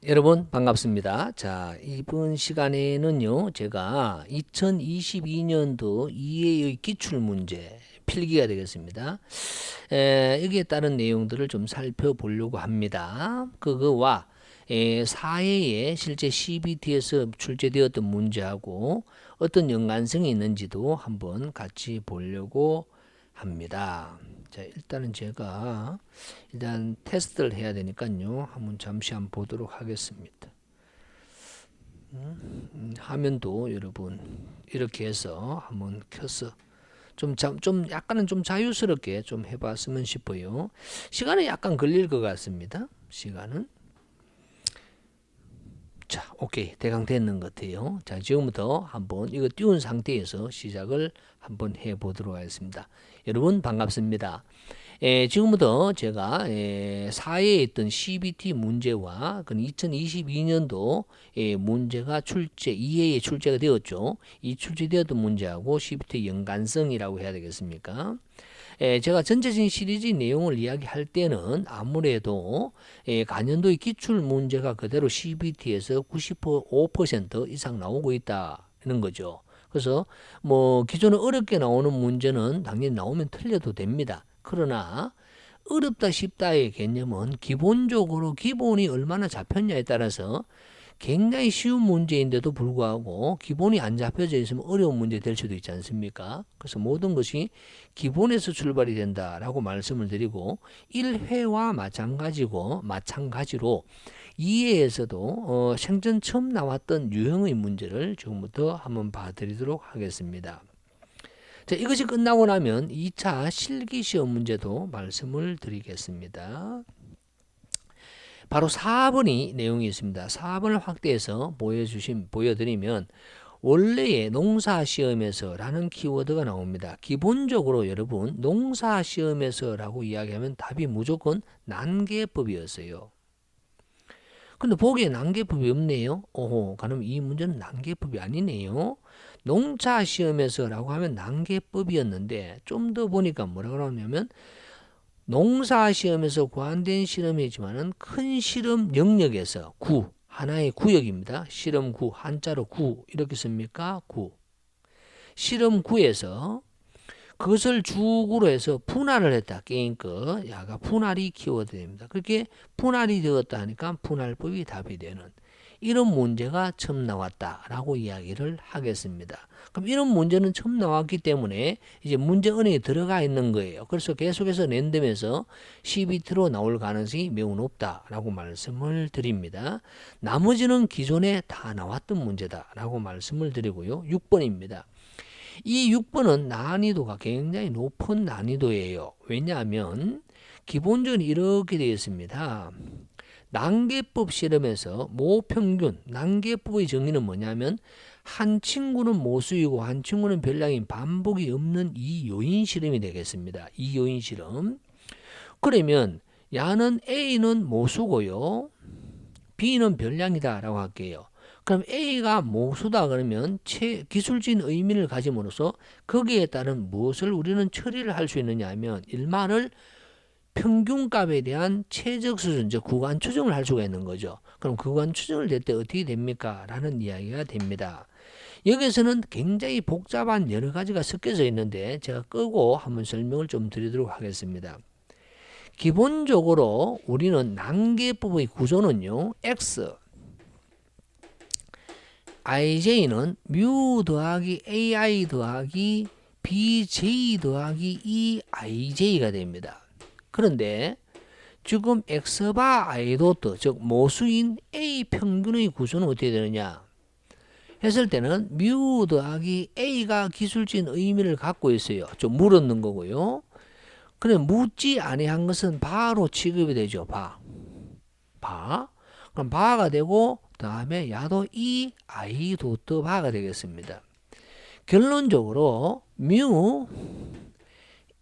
여러분 반갑습니다. 자, 이번 시간에는요, 제가 2022년도 이해의 기출문제 필기가 되겠습니다. 여기에 따른 내용들을 좀 살펴보려고 합니다. 그거와 사회에 실제 CBT에서 출제되었던 문제하고 어떤 연관성이 있는지도 한번 같이 보려고 합니다. 자, 일단은 제가 테스트를 해야 되니까요. 잠시 한번 보도록 하겠습니다. 화면도 여러분 이렇게 해서 한번 켜서 좀 약간은 좀 자유스럽게 좀 해봤으면 싶어요. 시간이 약간 걸릴 것 같습니다. 시간은. 자, 오케이. 대강 됐는 것 같아요. 자, 지금부터 한번 이거 띄운 상태에서 시작을 한번 해보도록 하겠습니다. 여러분 반갑습니다. 지금부터 제가 사회에 있던 CBT 문제와 2022년도 문제가 이해에 출제가 되었죠. 이 출제되었던 문제하고 CBT 연관성이라고 해야 되겠습니까? 제가 전체적인 시리즈 내용을 이야기할 때는 아무래도 간연도의 기출 문제가 그대로 CBT에서 95% 이상 나오고 있다는 거죠. 그래서 뭐 기존에 어렵게 나오는 문제는 당연히 나오면 틀려도 됩니다. 그러나 어렵다 쉽다의 개념은 기본적으로 기본이 얼마나 잡혔냐에 따라서 굉장히 쉬운 문제인데도 불구하고 기본이 안 잡혀져 있으면 어려운 문제 될 수도 있지 않습니까? 그래서 모든 것이 기본에서 출발이 된다라고 말씀을 드리고 1회와 마찬가지로 2회에서도 생전 처음 나왔던 유형의 문제를 지금부터 한번 봐드리도록 하겠습니다. 자, 이것이 끝나고 나면 2차 실기시험 문제도 말씀을 드리겠습니다. 바로 4번이 내용이 있습니다. 4번을 확대해서 보여드리면 원래의 농사시험에서라는 키워드가 나옵니다. 기본적으로 여러분 농사시험에서라고 이야기하면 답이 무조건 난개법이었어요. 근데 보기에 난개법이 없네요. 오호, 그럼 이 문제는 난개법이 아니네요. 농사시험에서라고 하면 난개법이었는데 좀 더 보니까 뭐라고 나오냐면 농사시험에서 고안된 실험이지만은 큰 실험 영역에서 하나의 구역입니다. 실험구, 한자로 구 이렇게 씁니까? 구. 실험구에서 그것을 주구로 해서 분할을 했다. 게임 거 야가 분할이 키워드입니다. 그렇게 분할이 되었다 하니까 분할법이 답이 되는 이런 문제가 처음 나왔다라고 이야기를 하겠습니다. 그럼 이런 문제는 처음 나왔기 때문에 이제 문제 은행에 들어가 있는 거예요. 그래서 계속해서 랜덤에서 CBT로 나올 가능성이 매우 높다라고 말씀을 드립니다. 나머지는 기존에 다 나왔던 문제다라고 말씀을 드리고요. 6번입니다. 이 6번은 난이도가 굉장히 높은 난이도예요. 왜냐하면 기본적으로 이렇게 되어 있습니다. 난개법 실험에서 모평균, 난개법의 정의는 뭐냐면 한 친구는 모수이고 한 친구는 별량인 반복이 없는 이 요인 실험이 되겠습니다. 이 요인 실험. 그러면 야는 A는 모수고요. B는 별량이다 라고 할게요. 그럼 A가 모수다 그러면 기술적인 의미를 가짐으로써 거기에 따른 무엇을 우리는 처리를 할 수 있느냐 하면 일말을 평균값에 대한 최적 수준, 즉 구간 추정을 할 수가 있는 거죠. 그럼 구간 추정을 될 때 어떻게 됩니까? 라는 이야기가 됩니다. 여기서는 굉장히 복잡한 여러 가지가 섞여져 있는데 제가 끄고 한번 설명을 좀 드리도록 하겠습니다. 기본적으로 우리는 난개법의 구조는요. X, IJ는 뮤 더하기 AI 더하기 BJ 더하기 EIJ가 됩니다. 그런데 지금 X바 I도트, 즉 모수인 A 평균의 구조는 어떻게 되느냐 했을 때는 뮤 더하기 A가 기술적인 의미를 갖고 있어요. 좀 물었는 거고요. 그래 묻지 아니한 것은 바로 취급이 되죠. 바. 그럼 바가 되고 다음에 야도 이 I도트 바가 되겠습니다. 결론적으로 뮤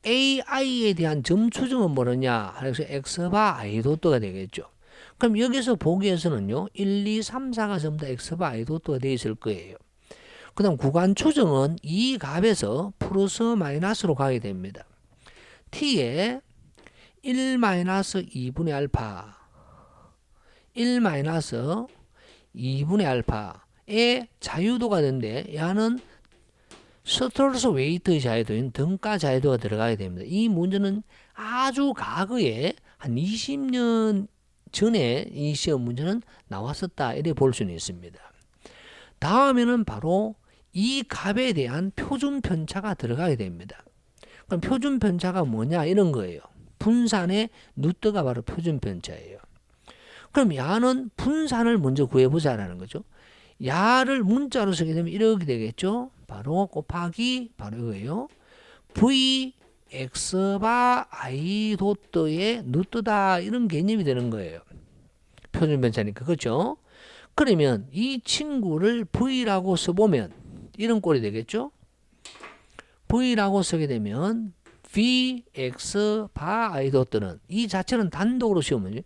AI에 대한 점 추정은 뭐느냐? 그래서 X바 I도트가 되겠죠. 그럼 여기서 보기에서는요. 1, 2, 3, 4가 전부 다 X바 I도트가 되어 있을 거예요. 그 다음 구간 추정은 이 값에서 플러스 마이너스로 가게 됩니다. T에 1 마이너스 2분의 알파 1 마이너스 2분의 알파의 자유도가 되는데 얘는 스트로스 웨이트 자유도인 등가 자유도가 들어가게 됩니다. 이 문제는 아주 과거에 한 20년 전에 이 시험 문제는 나왔었다 이렇게 볼 수는 있습니다. 다음에는 바로 이 값에 대한 표준 편차가 들어가게 됩니다. 그럼 표준 편차가 뭐냐 이런 거예요. 분산의 루트가 바로 표준 편차예요. 그럼 야는 분산을 먼저 구해보자라는 거죠. 야를 문자로 쓰게 되면 이렇게 되겠죠. 바로 곱하기 바로 이거예요. v x바 i 도트의 루트다 이런 개념이 되는 거예요. 표준 편차니까 그렇죠. 그러면 이 친구를 v라고 써보면 이런 꼴이 되겠죠. v라고 쓰게 되면 vx 바 i 도트는 이 자체는 단독으로 씌우면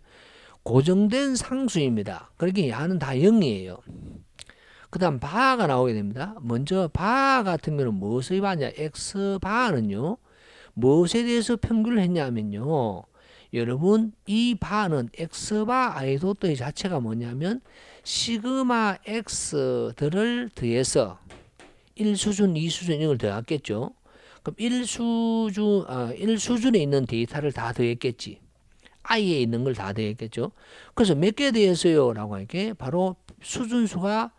고정된 상수입니다. 그러니까 야는 다 0이에요. 그 다음 바가 나오게 됩니다. 먼저 바 같은 경우는 무엇을 봤냐? x바는요. 무엇에 대해서 평균을 했냐면요. 여러분 이 바는 x바 i 도트의 자체가 뭐냐면 시그마 x들을 더해서 1수준, 2수준 이걸 더했겠죠. 그럼 1수준에 있는 데이터를 다 더했겠지. i에 있는 걸 다 더했겠죠. 그래서 몇 개 더했어요? 라고 하니까 바로 수준수가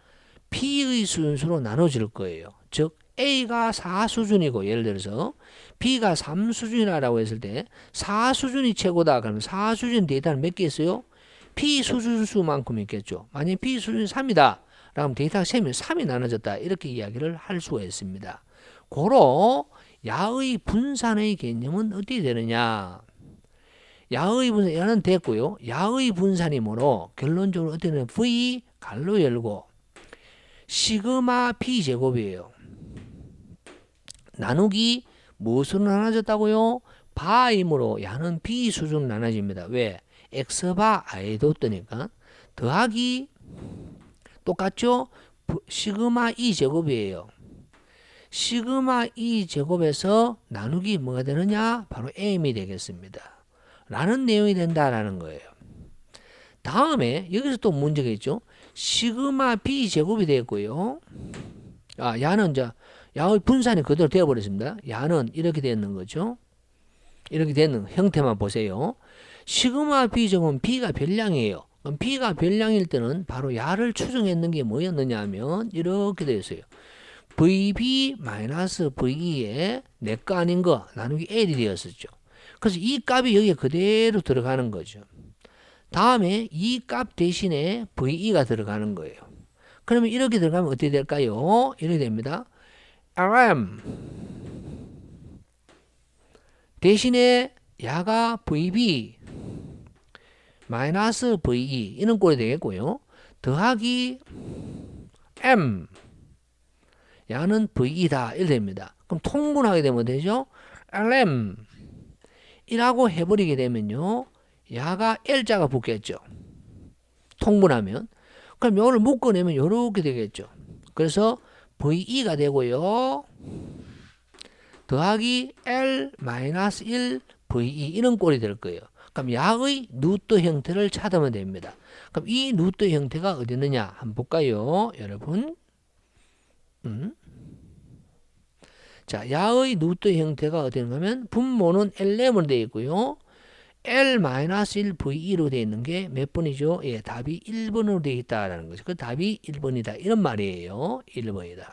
P의 수준수로 나눠질 거예요. 즉 A가 4수준이고 예를 들어서 B가 3수준이라고 했을 때 4수준이 최고다. 그러면 4수준 데이터는 몇 개 있어요? P 수준수만큼 있겠죠. 만약 P 수준이 3이다. 그럼 데이터가 3이면 3이 나눠졌다. 이렇게 이야기를 할 수가 있습니다. 고로 야의 분산의 개념은 어떻게 되느냐. 야의 분산, 야는 됐고요. 야의 분산이 뭐로? 결론적으로 어떻게 되냐면 V 갈로 열고 시그마 P 제곱이에요. 나누기 무엇으로 나눠졌다고요? 바이므로 야는 B 수준으로 나눠집니다. 왜? X바 I 도트니까 더하기 똑같죠? 시그마 E 제곱이에요. 시그마 E 제곱에서 나누기 뭐가 되느냐? 바로 M이 되겠습니다. 라는 내용이 된다라는 거예요. 다음에 여기서 또 문제가 있죠. 시그마 B 제곱이 되겠고요. 야는 이제 야의 분산이 그대로 되어버렸습니다. 야는 이렇게 되는 거죠. 이렇게 되는 형태만 보세요. 시그마 B 제곱은 B가 별량이에요. 그럼 B가 별량일 때는 바로 야를 추정했는 게 뭐였느냐 하면 이렇게 되어 있어요. VB-VE에 내 거 아닌 거 나누기 L이 되었었죠. 그래서 이 값이 여기에 그대로 들어가는 거죠. 다음에 이 값 대신에 VE가 들어가는 거예요. 그러면 이렇게 들어가면 어떻게 될까요? 이렇게 됩니다. RM 대신에 야가 VB 마이너스 VE 이런 꼴이 되겠고요. 더하기 M 야는 VE다 이렇게 됩니다. 그럼 통분하게 되면 되죠. LM 이라고 해버리게 되면요. 야가 L자가 붙겠죠. 통분하면. 그럼 이거를 묶어내면 이렇게 되겠죠. 그래서 VE가 되고요. 더하기 L-1 VE 이런 꼴이 될 거예요. 그럼 야의 루트 형태를 찾으면 됩니다. 그럼 이 루트 형태가 어디 있느냐 한번 볼까요? 여러분. 자, 야의 루트 형태가 어디 있는가면 분모는 LM으로 되어 있고요. L-1 VE로 되어 있는 게 몇 번이죠? 예, 답이 1번으로 되어 있다라는 거죠. 그 답이 1번이다. 이런 말이에요. 1번이다.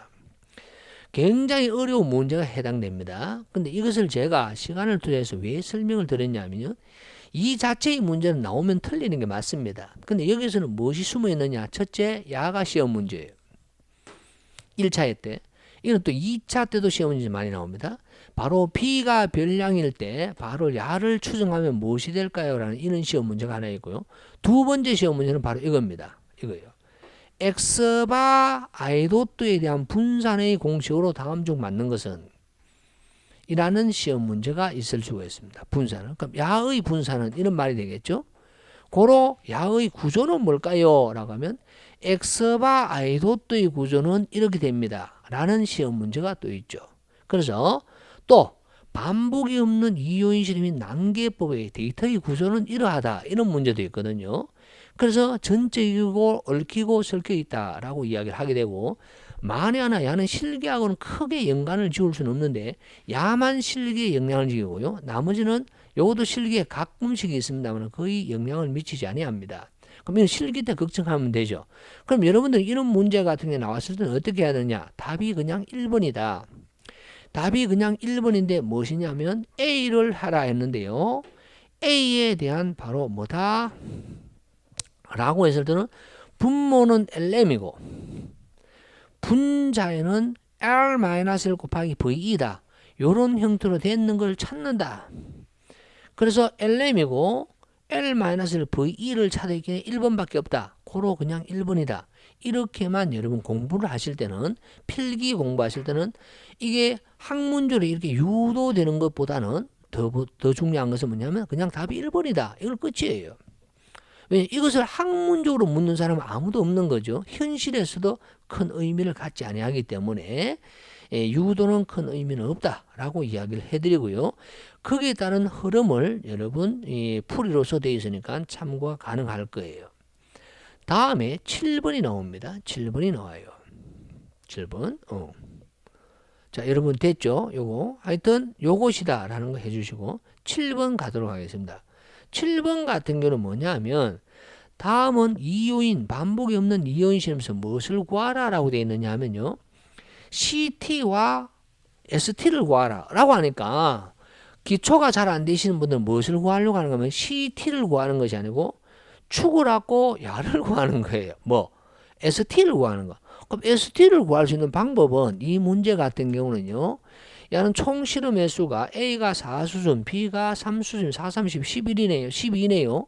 굉장히 어려운 문제가 해당됩니다. 근데 이것을 제가 시간을 투자해서 왜 설명을 드렸냐면요. 이 자체의 문제는 나오면 틀리는 게 맞습니다. 근데 여기서는 무엇이 숨어 있느냐? 첫째, 야가 시험 문제예요. 1차 때. 이건 또 2차 때도 시험 문제 많이 나옵니다. 바로 P가 별량일 때 바로 야를 추정하면 무엇이 될까요? 라는 이런 시험 문제가 하나 있고요. 두 번째 시험 문제는 바로 이겁니다. 이거예요. X바 I 도트에 대한 분산의 공식으로 다음 중 맞는 것은 이라는 시험 문제가 있을 수가 있습니다. 분산은. 그럼 야의 분산은 이런 말이 되겠죠. 고로 야의 구조는 뭘까요? 라고 하면 X바 I 도트의 구조는 이렇게 됩니다. 라는 시험 문제가 또 있죠. 그래서 또 반복이 없는 이요인실 및 난계법의 데이터의 구조는 이러하다. 이런 문제도 있거든요. 그래서 전적이고 얽히고 설켜 있다라고 이야기를 하게 되고, 만에 하나 야는 실기하고는 크게 연관을 지을 수는 없는데 야만 실기에 영향을 지우고요. 나머지는 요것도 실기에 가끔씩 있습니다만 거의 영향을 미치지 아니합니다. 그럼 이건 실기 때 걱정하면 되죠. 그럼 여러분들 이런 문제 같은 게 나왔을 때는 어떻게 해야 되냐? 답이 그냥 1번이다. 답이 그냥 1번인데 무엇이냐면 A를 하라 했는데요. A에 대한 바로 뭐다? 라고 했을 때는 분모는 LM이고 분자에는 R-1 곱하기 VE다. 요런 형태로 되는 걸 찾는다. 그래서 LM이고 L-1 VE를 찾아있기에 1번밖에 없다. 고로 그냥 1번이다. 이렇게만 여러분 공부를 하실 때는, 필기 공부하실 때는 이게 학문적으로 이렇게 유도되는 것보다는 더 중요한 것은 뭐냐면 그냥 답이 1번이다. 이걸 끝이에요. 왜냐하면 이것을 학문적으로 묻는 사람은 아무도 없는 거죠. 현실에서도 큰 의미를 갖지 아니하기 때문에 유도는 큰 의미는 없다라고 이야기를 해드리고요. 거기에 따른 흐름을 여러분 풀이로서 되어 있으니까 참고가 가능할 거예요. 다음에 7번이 나옵니다. 7번이 나와요. 7번. 자, 여러분 됐죠? 요거 하여튼 요것이다 라는 거 해주시고 7번 가도록 하겠습니다. 7번 같은 경우는 뭐냐면 다음은 이요인, 반복이 없는 이요인 실험에서 무엇을 구하라 라고 되어 있느냐 하면요, CT와 ST를 구하라 라고 하니까 기초가 잘 안 되시는 분들은 무엇을 구하려고 하는 거면 CT를 구하는 것이 아니고 축을 갖고 야를 구하는 거예요. 뭐 ST를 구하는 거. 그럼 ST를 구할 수 있는 방법은 이 문제 같은 경우는요, 야는 총 실험 횟수가 A가 4수준, B가 3수준, 4, 30, 11이네요. 12네요.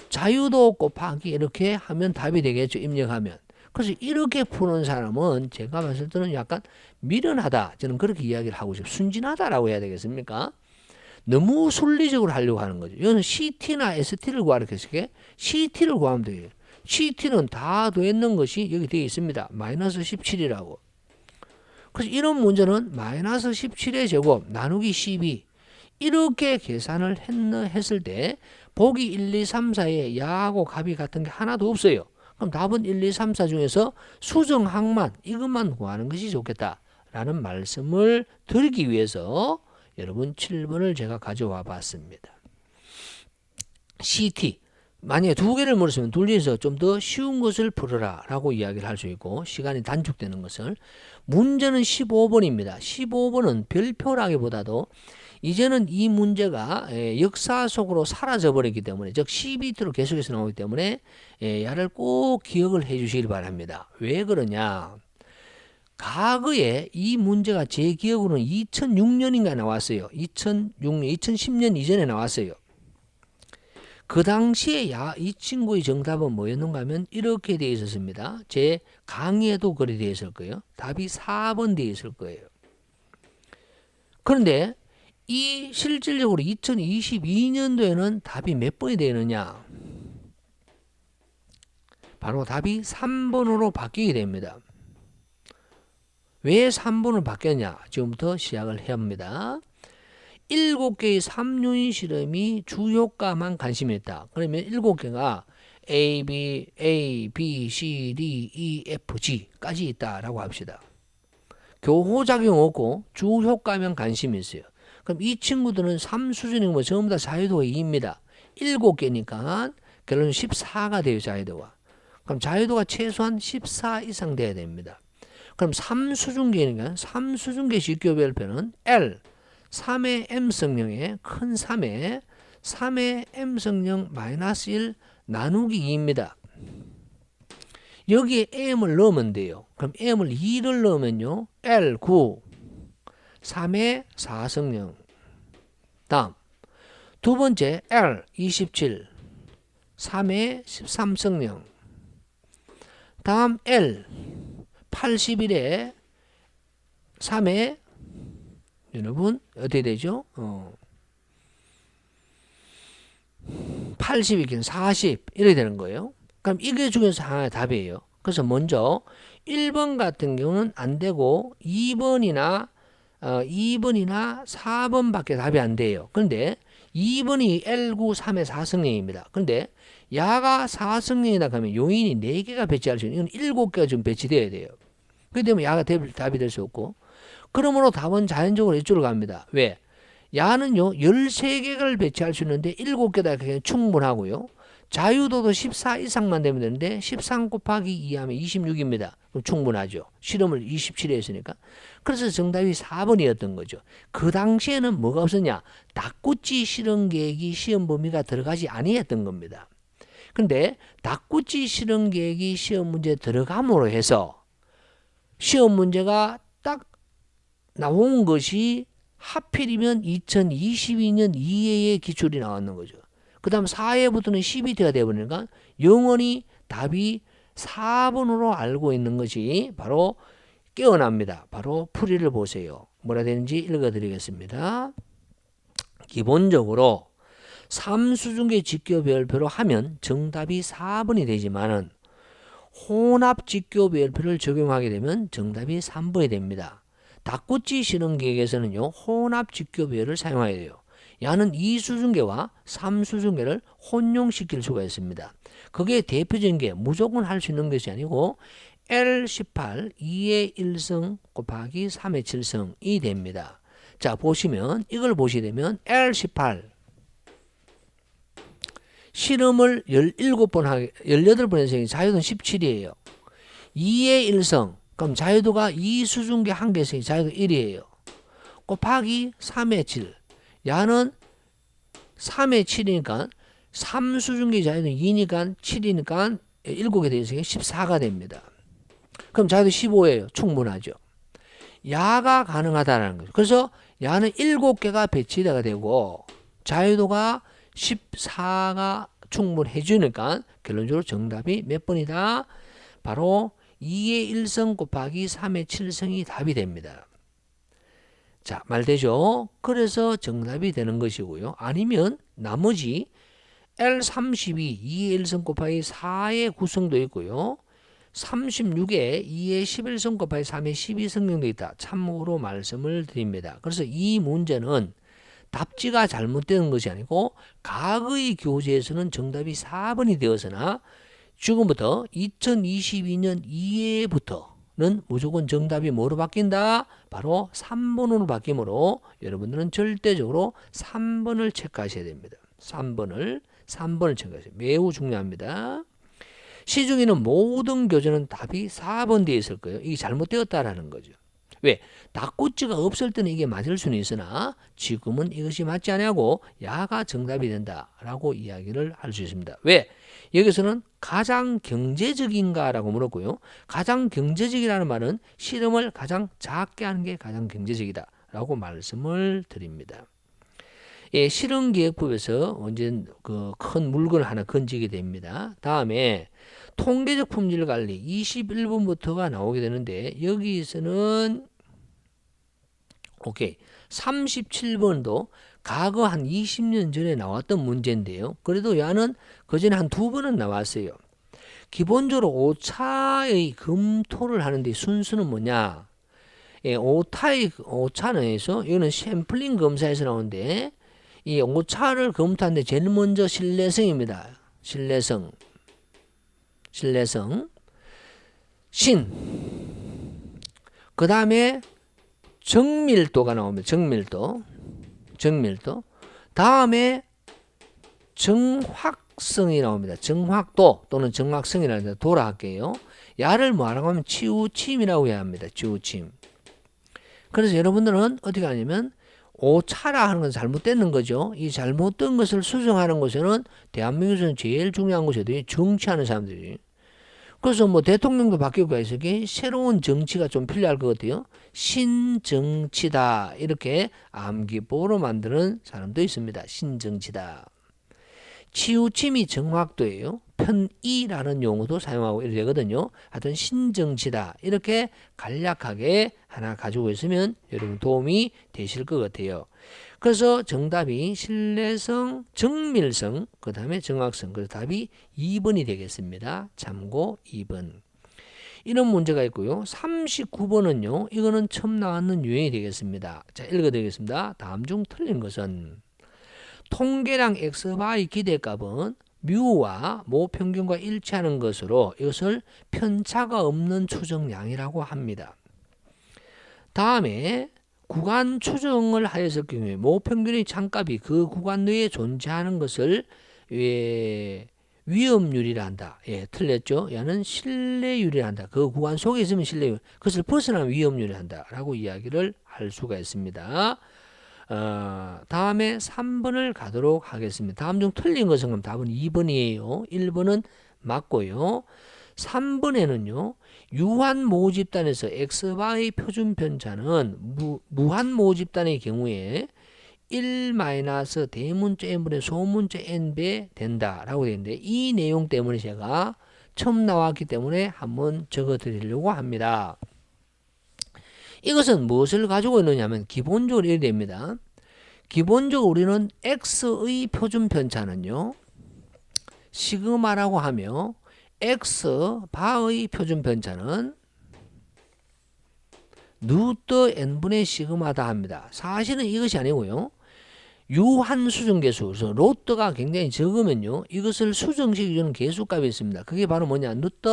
자유도 곱하기 이렇게 하면 답이 되겠죠. 입력하면. 그래서 이렇게 푸는 사람은 제가 봤을 때는 약간 미련하다. 저는 그렇게 이야기를 하고 싶어요. 순진하다라고 해야 되겠습니까? 너무 순리적으로 하려고 하는 거죠. 이거는 CT나 ST를 구하라 했을 때 CT를 구하면 돼요. CT는 다 더했는 것이 여기 되어 있습니다. 마이너스 17이라고. 그래서 이런 문제는 마이너스 17의 제곱 나누기 12 이렇게 계산을 했을 때 보기 1, 2, 3, 4에 야하고 값이 같은 게 하나도 없어요. 그럼 답은 1, 2, 3, 4 중에서 수정항만 이것만 구하는 것이 좋겠다라는 말씀을 드리기 위해서 여러분 7번을 제가 가져와 봤습니다. CT 만약에 두 개를 물었으면 둘 중에서 좀 더 쉬운 것을 풀어라 라고 이야기를 할 수 있고 시간이 단축되는 것을. 문제는 15번입니다. 15번은 별표라기보다도 이제는 이 문제가 역사 속으로 사라져 버렸기 때문에, 즉 CBT로 계속해서 나오기 때문에 야를 꼭 기억을 해 주시길 바랍니다. 왜 그러냐, 과거에 이 문제가 제 기억으로는 2006년인가 나왔어요. 2006년, 2010년 이전에 나왔어요. 그 당시에 이 친구의 정답은 뭐였는가 하면 이렇게 되어 있었습니다. 제 강의에도 그리 되어 있을 거예요. 답이 4번 되어 있을 거예요. 그런데 이 실질적으로 2022년도에는 답이 몇 번이 되느냐? 바로 답이 3번으로 바뀌게 됩니다. 왜 3번으로 바뀌었냐? 지금부터 시작을 해야 합니다. 7개의 3요인 실험이 주효과만 관심이 있다. 그러면 7개가 A, B, C, D, E, F, G까지 있다라고 합시다. 교호작용 없고 주효과만 관심이 있어요. 그럼 이 친구들은 3수준이면 전부 다 자유도가 2입니다. 7개니까 결론은 14가 돼요. 자유도가. 그럼 자유도가 최소한 14 이상 돼야 됩니다. 그럼 3수준계니까 3수준계 직교별표는 L 3의 M성령의 큰 3의 M성령 마이너스 1 나누기 2입니다. 여기에 M을 넣으면 돼요. 그럼 M을 2를 넣으면요. L 9 3의 4성령. 다음 두 번째 L 27 3의 13성령. 다음 L 81에 3의 여러분 어떻게 되죠? 80이긴 40 이렇게 되는 거예요. 그럼 이게 중에서 하나의 답이에요. 그래서 먼저 1번 같은 경우는 안 되고 2번이나 4번밖에 답이 안 돼요. 그런데 2번이 L9 3의 4성령입니다. 그런데 야가 사성령이다 하면 용인이 4개가 배치할 수 있는, 이건 7개가 좀 배치되어야 돼요. 그렇기 때문에 야가 답이 될 수 없고, 그러므로 답은 자연적으로 이쪽으로 갑니다. 왜? 야는요 13개를 배치할 수 있는데 7개다 그냥 충분하고요. 자유도도 14 이상만 되면 되는데 13 곱하기 2 하면 26입니다. 그럼 충분하죠. 실험을 27에 했으니까. 그래서 정답이 4번이었던 거죠. 그 당시에는 뭐가 없었냐? 닭꼬치 실험 계획이 시험 범위가 들어가지 아니했던 겁니다. 근데 닭꼬치 실험 계획이 시험 문제에 들어감으로 해서 시험 문제가 딱 나온 것이 하필이면 2022년 2회의 기출이 나왔는 거죠. 그 다음 4회부터는 12회가 되어버리니까 영원히 답이 4번으로 알고 있는 것이 바로 깨어납니다. 바로 풀이를 보세요. 뭐라 되는지 읽어드리겠습니다. 기본적으로 3수중계 직교별표로 하면 정답이 4번이 되지만은 혼합 직교별표를 적용하게 되면 정답이 3번이 됩니다. 닭꼬치 실험 계획에서는요 혼합 직교별을 사용해야 돼요. 야는 2수중계와 3수중계를 혼용시킬 수가 있습니다. 그게 대표적인 게 무조건 할 수 있는 것이 아니고 L18 2의 1성 곱하기 3의 7성이 됩니다. 자 보시면 이걸 보시게 되면 L18 실험을 17번 하게 18번 해서 자유도는 17이에요. 2의 1성 그럼 자유도가 2수중계 한 개씩 자유도 1이에요. 곱하기 3의 7 야는 3의 7이니까 3수중계 자유도 2니까 7이니까 7개 되어서 14가 됩니다. 그럼 자유도 15예요. 충분하죠. 야가 가능하다는 거죠. 그래서 야는 7개가 배치가 되고 자유도가 14가 충분해 주니까 결론적으로 정답이 몇 번이다? 바로 2의 1성 곱하기 3의 7성이 답이 됩니다. 자, 말되죠? 그래서 정답이 되는 것이고요. 아니면 나머지 L32 2의 1성 곱하기 4의 구성도 있고요. 36에 2의 11성 곱하기 3의 12성경도 있다. 참고로 말씀을 드립니다. 그래서 이 문제는 답지가 잘못되는 것이 아니고 과거의 교재에서는 정답이 4번이 되었으나 지금부터 2022년 2회부터는 무조건 정답이 뭐로 바뀐다? 바로 3번으로 바뀌므로 여러분들은 절대적으로 3번을 체크하셔야 됩니다. 3번을 체크하세요. 매우 중요합니다. 시중에는 모든 교재는 답이 4번 되어 있을 거예요. 이게 잘못되었다라는 거죠. 왜? 닭꼬치가 없을 때는 이게 맞을 수는 있으나 지금은 이것이 맞지 않냐고 야가 정답이 된다라고 이야기를 할 수 있습니다. 왜? 여기서는 가장 경제적인가라고 물었고요. 가장 경제적이라는 말은 실험을 가장 작게 하는 게 가장 경제적이다라고 말씀을 드립니다. 예, 실험계획법에서 언제 큰 물건을 하나 건지게 됩니다. 다음에 통계적 품질 관리 21번부터가 나오게 되는데 여기서는 오케이 37번도 과거 한 20년 전에 나왔던 문제인데요. 그래도 야는 그전에 한 2번은 나왔어요. 기본적으로 오차의 검토를 하는데 순서는 뭐냐? 예, 오차에서 이거는 샘플링 검사에서 나오는데 이 오차를 검토하는데 제일 먼저 신뢰성입니다. 신뢰성. 신. 그 다음에 정밀도가 나옵니다. 정밀도. 다음에 정확성이 나옵니다. 정확도 또는 정확성이라는 도라 할게요. 야를 뭐라고 하면 치우침이라고 해야 합니다. 치우침. 그래서 여러분들은 어떻게 하냐면 오차라 하는 건 잘못되는 거죠. 이 잘못된 것을 수정하는 것에는 대한민국에서는 제일 중요한 것이 정치하는 사람들이. 그래서 뭐 대통령도 바뀌고 해서 새로운 정치가 좀 필요할 것 같아요. 신정치다 이렇게 암기법으로 만드는 사람도 있습니다. 신정치다. 치우침이 정확도예요. 편의라는 용어도 사용하고 이렇게 되거든요. 하여튼 신정치다 이렇게 간략하게 하나 가지고 있으면 여러분 도움이 되실 것 같아요. 그래서 정답이 신뢰성, 정밀성, 그 다음에 정확성. 그래서 답이 2번이 되겠습니다. 참고 2번. 이런 문제가 있고요. 39번은요. 이거는 처음 나왔는 유형이 되겠습니다. 자, 읽어드리겠습니다. 다음 중 틀린 것은 통계량 xy 기대값은 뮤와 모평균과 일치하는 것으로 이것을 편차가 없는 추정량이라고 합니다. 다음에 구간 추정을 하였을 경우에 모평균의 참값이 그 구간 내에 존재하는 것을 위험률이라 한다. 예, 틀렸죠? 얘는 신뢰율이라 한다. 그 구간 속에 있으면 신뢰율, 그것을 벗어나면 위험률이라 한다. 라고 이야기를 할 수가 있습니다. 다음에 3번을 가도록 하겠습니다. 다음 중 틀린 것은 그럼 답은 2번이에요. 1번은 맞고요. 3번에는요. 유한 모집단에서 x바의 표준 편차는 무한 모집단의 경우에 1 마이너스 대문자 n분의 소문자 n배 된다라고 되어 있는데 이 내용 때문에 제가 처음 나왔기 때문에 한번 적어 드리려고 합니다. 이것은 무엇을 가지고 있느냐면 기본적으로 이렇게 됩니다. 기본적으로 우리는 x의 표준 편차는요. 시그마라고 하며 x 바의 표준 편차는 루트 n분의 시그마다 합니다. 사실은 이것이 아니고요. 유한 수정 계수, 그래서 로트가 굉장히 적으면요. 이것을 수정시켜주는 계수값이 있습니다. 그게 바로 뭐냐? 루트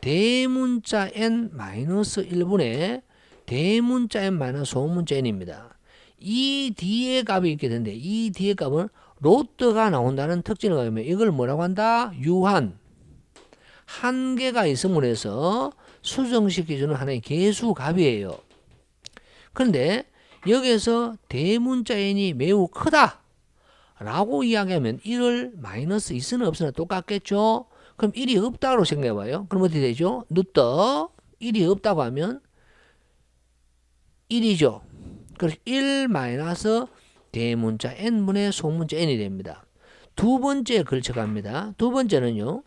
대문자 n 마이너스 1분의 대문자 n 마이너스 소문자 n입니다. 이 뒤에 값이 있게 되는데 이 뒤에 값은 로트가 나온다는 특징을 가지고 이걸 뭐라고 한다? 유한. 한계가 있음으로 해서 수정시켜주는 하나의 계수값이에요. 그런데 여기에서 대문자 n이 매우 크다 라고 이야기하면 1을 마이너스 있으나 없으나 똑같겠죠. 그럼 1이 없다고 생각해봐요. 그럼 어떻게 되죠? 루트 1이 없다고 하면 1이죠. 그래서 1 마이너스 대문자 n분의 소문자 n이 됩니다. 두 번째 걸쳐갑니다. 두 번째는요.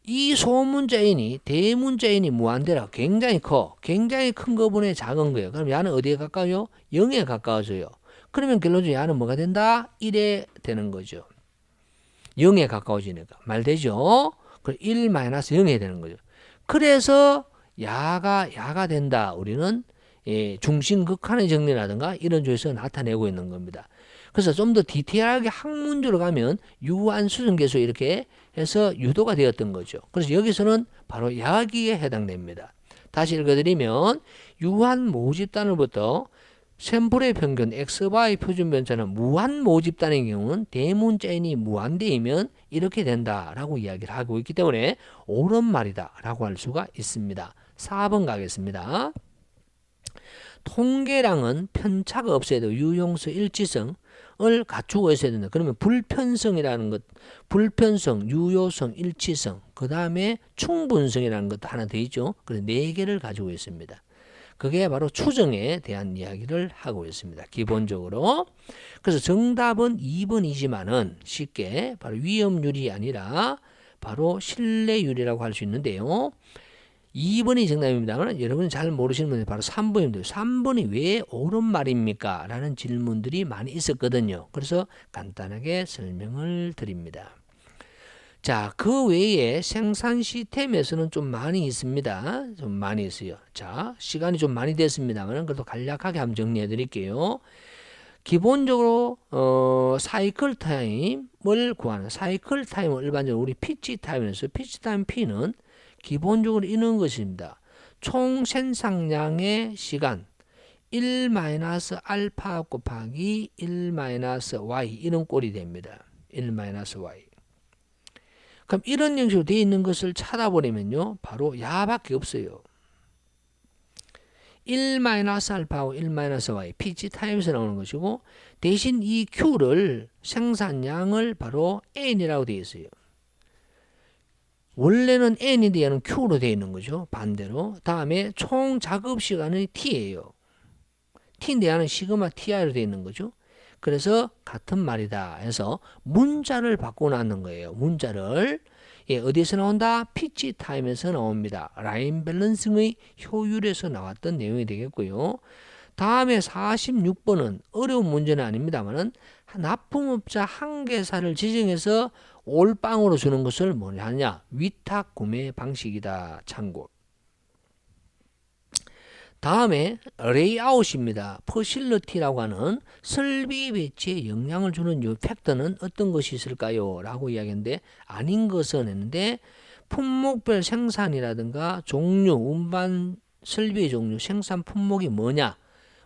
이 소문자 n이 대문자 n이 무한대라 굉장히 커. 굉장히 큰 거분에 작은 거예요. 그럼 얘는 어디에 가까워요? 0에 가까워져요. 그러면 결론적으로 얘는 뭐가 된다? 1에 되는 거죠. 0에 가까워지니까. 말 되죠? 1 마이너스 0에 되는 거죠. 그래서 야가 된다. 우리는 중심 극한의 정리라든가 이런 쪽에서 나타내고 있는 겁니다. 그래서 좀 더 디테일하게 학문적으로 가면 유한 수정계수 이렇게 해서 유도가 되었던 거죠. 그래서 여기서는 바로 야기에 해당됩니다. 다시 읽어드리면 유한 모집단으로부터 샘플의 평균 x바의 표준 편차는 무한 모집단의 경우는 대문자 n이 무한대이면 이렇게 된다라고 이야기를 하고 있기 때문에 옳은 말이다 라고 할 수가 있습니다. 4번 가겠습니다. 통계량은 편차가 없어야 돼요. 유용성, 일치성을 갖추고 있어야 된다. 그러면 불편성이라는 것, 불편성, 유효성, 일치성, 그 다음에 충분성이라는 것도 하나 더 있죠. 그래서 4개를 가지고 있습니다. 그게 바로 추정에 대한 이야기를 하고 있습니다. 기본적으로. 그래서 정답은 2번이지만은 쉽게 바로 위험률이 아니라 바로 신뢰율이라고 할 수 있는데요. 2번이 정답입니다만 여러분이 잘 모르시는 분이 바로 3번입니다. 3번이 왜 옳은 말입니까? 라는 질문들이 많이 있었거든요. 그래서 간단하게 설명을 드립니다. 자, 그 외에 생산 시스템에서는 좀 많이 있습니다. 좀 많이 있어요. 자, 시간이 좀 많이 됐습니다만 그래도 간략하게 한번 정리해 드릴게요. 기본적으로 사이클 타임을 구하는 사이클 타임은 일반적으로 우리 피치 타임에서 피치 타임 P는 기본적으로 이런 것입니다. 총 생산량의 시간 1-알파 곱하기 1-y 이런 꼴이 됩니다. 1-y. 그럼 이런 형식으로 되어 있는 것을 찾아버리면요. 바로 야밖에 없어요. 1-알파하고 1-y 피치 타임에서 나오는 것이고 대신 이 Q를 생산량을 바로 N이라고 되어 있어요. 원래는 N인데 얘는 Q로 되어 있는 거죠. 반대로. 다음에 총 작업 시간은 T예요. T인데 얘는 시그마 TI로 되어 있는 거죠. 그래서 같은 말이다 해서 문자를 바꿔놨는 거예요. 문자를. 어디에서 나온다? 피치 타임에서 나옵니다. 라인 밸런싱의 효율에서 나왔던 내용이 되겠고요. 다음에 46번은 어려운 문제는 아닙니다만 납품업자 한계사를 지정해서 올빵으로 주는 것을 뭐냐 하냐? 위탁 구매 방식이다. 참고. 다음에 레이아웃입니다. 퍼실리티라고 하는 설비 배치에 영향을 주는 요 팩터는 어떤 것이 있을까요? 라고 이야기했는데 아닌 것은 했는데 품목별 생산이라든가 종류, 운반 설비의 종류, 생산 품목이 뭐냐,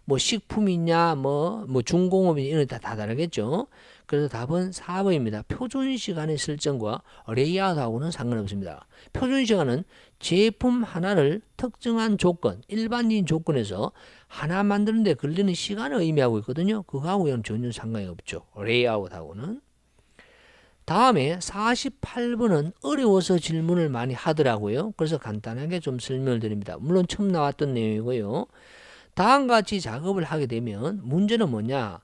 뭐 식품이냐, 뭐 중공업이냐 이런 다 다르겠죠. 그래서 답은 4번입니다. 표준 시간의 설정과 레이아웃하고는 상관없습니다. 표준 시간은 제품 하나를 특정한 조건, 일반적인 조건에서 하나 만드는 데 걸리는 시간을 의미하고 있거든요. 그거하고는 전혀 상관이 없죠. 레이아웃하고는. 다음에 48번은 어려워서 질문을 많이 하더라고요. 그래서 간단하게 좀 설명을 드립니다. 물론 처음 나왔던 내용이고요. 다음과 같이 작업을 하게 되면 문제는 뭐냐?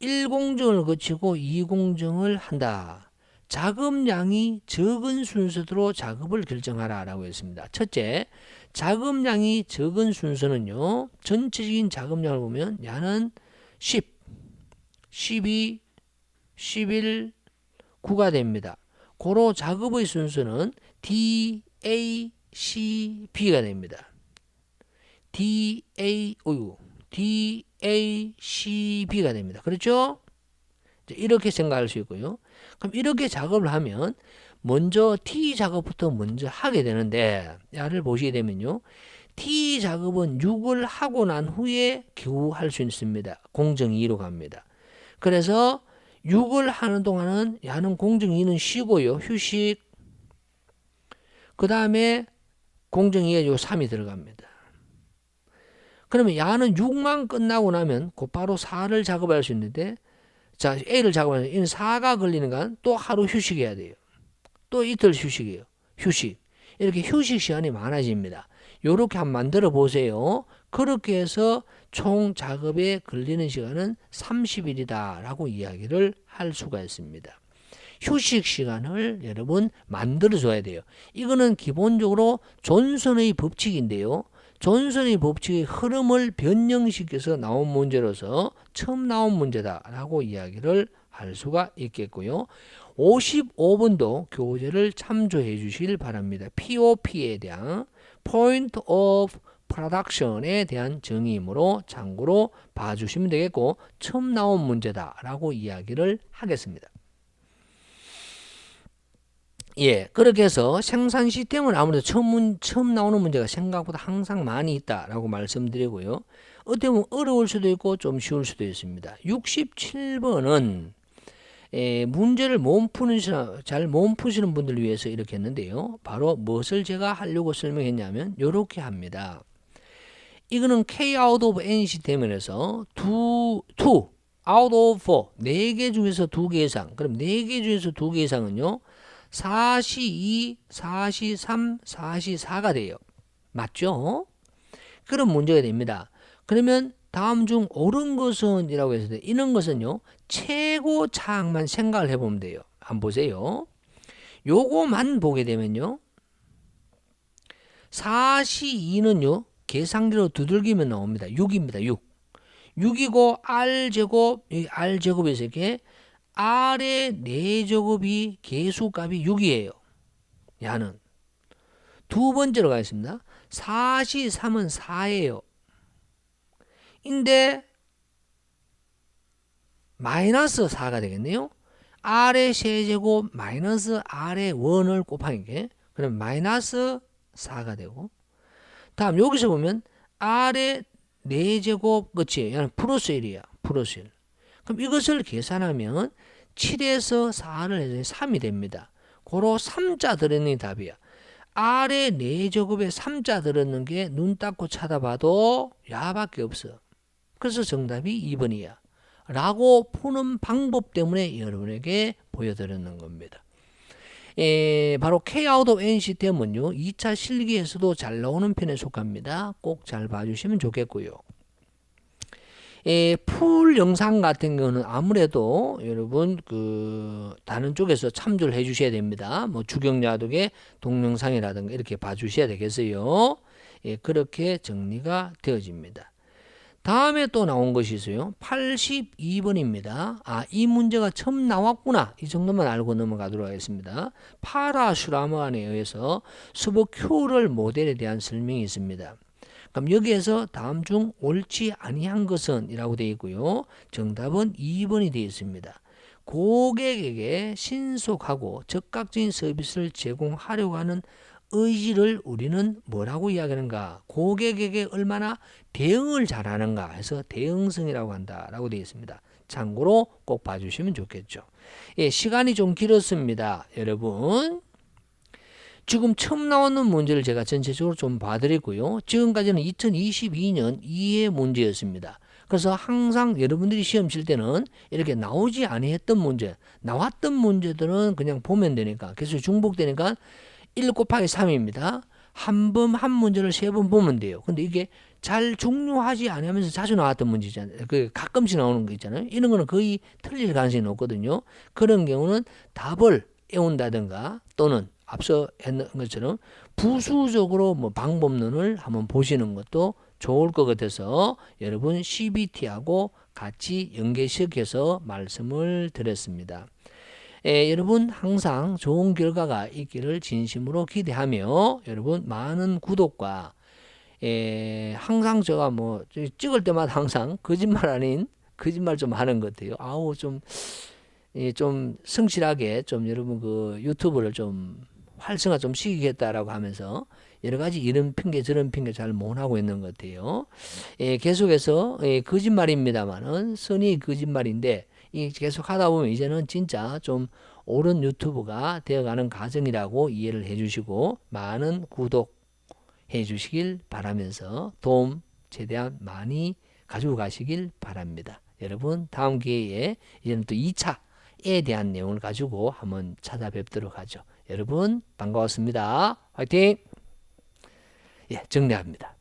1공정을 거치고 2공정을 한다. 작업량이 적은 순서대로 작업을 결정하라 라고 했습니다. 첫째, 작업량이 적은 순서는요. 전체적인 작업량을 보면 야는 10, 12, 11, 9가 됩니다. 고로 작업의 순서는 D, A, C, B가 됩니다. D, A, C, B가 됩니다. 그렇죠? 이렇게 생각할 수 있고요. 그럼 이렇게 작업을 하면 먼저 T 작업부터 먼저 하게 되는데 야를 보시게 되면요. T 작업은 6을 하고 난 후에 겨우 할 수 있습니다. 공정 2로 갑니다. 그래서 6을 하는 동안은 야는 공정 2는 쉬고요. 휴식. 그 다음에 공정 2에 요 3이 들어갑니다. 그러면 야는 6만 끝나고 나면 곧바로 4를 작업할 수 있는데 자 A를 작업하면 이는 4가 걸리는 건 또 하루 휴식해야 돼요. 또 이틀 휴식이에요. 휴식. 이렇게 휴식 시간이 많아집니다. 요렇게 한번 만들어 보세요. 그렇게 해서 총 작업에 걸리는 시간은 30일이다 라고 이야기를 할 수가 있습니다. 휴식 시간을 여러분 만들어 줘야 돼요. 이거는 기본적으로 존슨의 법칙인데요. 존슨의 법칙의 흐름을 변형시켜서 나온 문제로서 처음 나온 문제다라고 이야기를 할 수가 있겠고요. 55번도 교재를 참조해 주실 바랍니다. POP에 대한 Point of Production에 대한 정의이므로 참고로 봐주시면 되겠고 처음 나온 문제다라고 이야기를 하겠습니다. 예, 그렇게 해서 생산 시스템은 아무래도 처음 나오는 문제가 생각보다 항상 많이 있다라고 말씀드리고요. 어떻게 보면 어려울 수도 있고 좀 쉬울 수도 있습니다. 67번은 문제를 잘 못 푸시는 분들을 위해서 이렇게 했는데요. 바로 무엇을 제가 하려고 설명했냐면 이렇게 합니다. 이거는 K out of N 시스템에서 2 out of 4 4개 중에서 2개 이상 그럼 4개 중에서 2개 이상은요. 4시 2, 4시 3, 4시 4가 돼요. 맞죠? 그런 문제가 됩니다. 그러면 다음 중 옳은 것은 이라고 했을 때 이런 것은요. 최고 차항만 생각을 해보면 돼요. 한번 보세요. 요거만 보게 되면요. 4시 2는요. 계산기로 두들기면 나옵니다. 6입니다. 6. 6이고 R제곱, 여기 R제곱에서 이렇게 R의 4제곱이 개수값이 6이에요. 야는. 두 번째로 가겠습니다. 4시 3은 4예요. 인데 마이너스 4가 되겠네요. R의 세제곱 마이너스 R의 원을 곱하니까 그럼 마이너스 4가 되고 다음 여기서 보면 R의 4제곱 그치? 얘는 플러스 1이야. 플러스 1. 그럼 이것을 계산하면 7에서 4를 해서 3이 됩니다. 고로 3자 들어있는 게 답이야. R의 4제곱에 3자 들어있는 게 눈 닦고 찾아봐도 야밖에 없어. 그래서 정답이 2번이야. 라고 푸는 방법 때문에 여러분에게 보여드리는 겁니다. 바로 K out of N 시스템은요. 2차 실기에서도 잘 나오는 편에 속합니다. 꼭 잘 봐주시면 좋겠고요. 풀 영상 같은 경우는 아무래도 여러분 다른 쪽에서 참조를 해 주셔야 됩니다. 뭐 주경야독의 동영상이라든가 이렇게 봐 주셔야 되겠어요. 그렇게 정리가 되어집니다. 다음에 또 나온 것이 있어요. 82번입니다. 이 문제가 처음 나왔구나. 이 정도만 알고 넘어가도록 하겠습니다. 파라 슈라만에 의해서 스버큐럴 모델에 대한 설명이 있습니다. 그럼 여기에서 다음 중 옳지 아니한 것은 이라고 되어 있고요. 정답은 2번이 되어 있습니다. 고객에게 신속하고 즉각적인 서비스를 제공하려고 하는 의지를 우리는 뭐라고 이야기하는가? 고객에게 얼마나 대응을 잘하는가 해서 대응성이라고 한다라고 되어 있습니다. 참고로 꼭 봐주시면 좋겠죠. 예, 시간이 좀 길었습니다. 여러분. 지금 처음 나오는 문제를 제가 전체적으로 좀 봐드렸고요. 지금까지는 2022년 2회 문제였습니다. 그래서 항상 여러분들이 시험 칠 때는 이렇게 나오지 아니했던 문제, 나왔던 문제들은 그냥 보면 되니까 계속 중복되니까 1 곱하기 3입니다. 한 번 한 문제를 3번 보면 돼요. 근데 이게 잘 중요하지 않으면서 자주 나왔던 문제잖아요. 그 가끔씩 나오는 거 있잖아요. 이런 거는 거의 틀릴 가능성이 높거든요. 그런 경우는 답을 외운다든가 또는 앞서 했는 것처럼 부수적으로 뭐 방법론을 한번 보시는 것도 좋을 것 같아서 여러분 CBT하고 같이 연계시켜서 말씀을 드렸습니다. 여러분 항상 좋은 결과가 있기를 진심으로 기대하며 여러분 많은 구독과 항상 제가 뭐 찍을 때마다 항상 거짓말 아닌 거짓말 좀 하는 것 같아요. 아우 좀 성실하게 좀 여러분 그 유튜브를 좀 활성화 좀 시키겠다라고 하면서 여러 가지 이런 핑계 저런 핑계 잘 못하고 있는 것 같아요. 계속해서 거짓말입니다만은 선의 거짓말인데 계속 하다 보면 이제는 진짜 좀 옳은 유튜브가 되어가는 과정이라고 이해를 해주시고 많은 구독해 주시길 바라면서 도움 최대한 많이 가지고 가시길 바랍니다. 여러분 다음 기회에 이제는 또 2차에 대한 내용을 가지고 한번 찾아뵙도록 하죠. 여러분 반가웠습니다. 화이팅! 예, 정리합니다.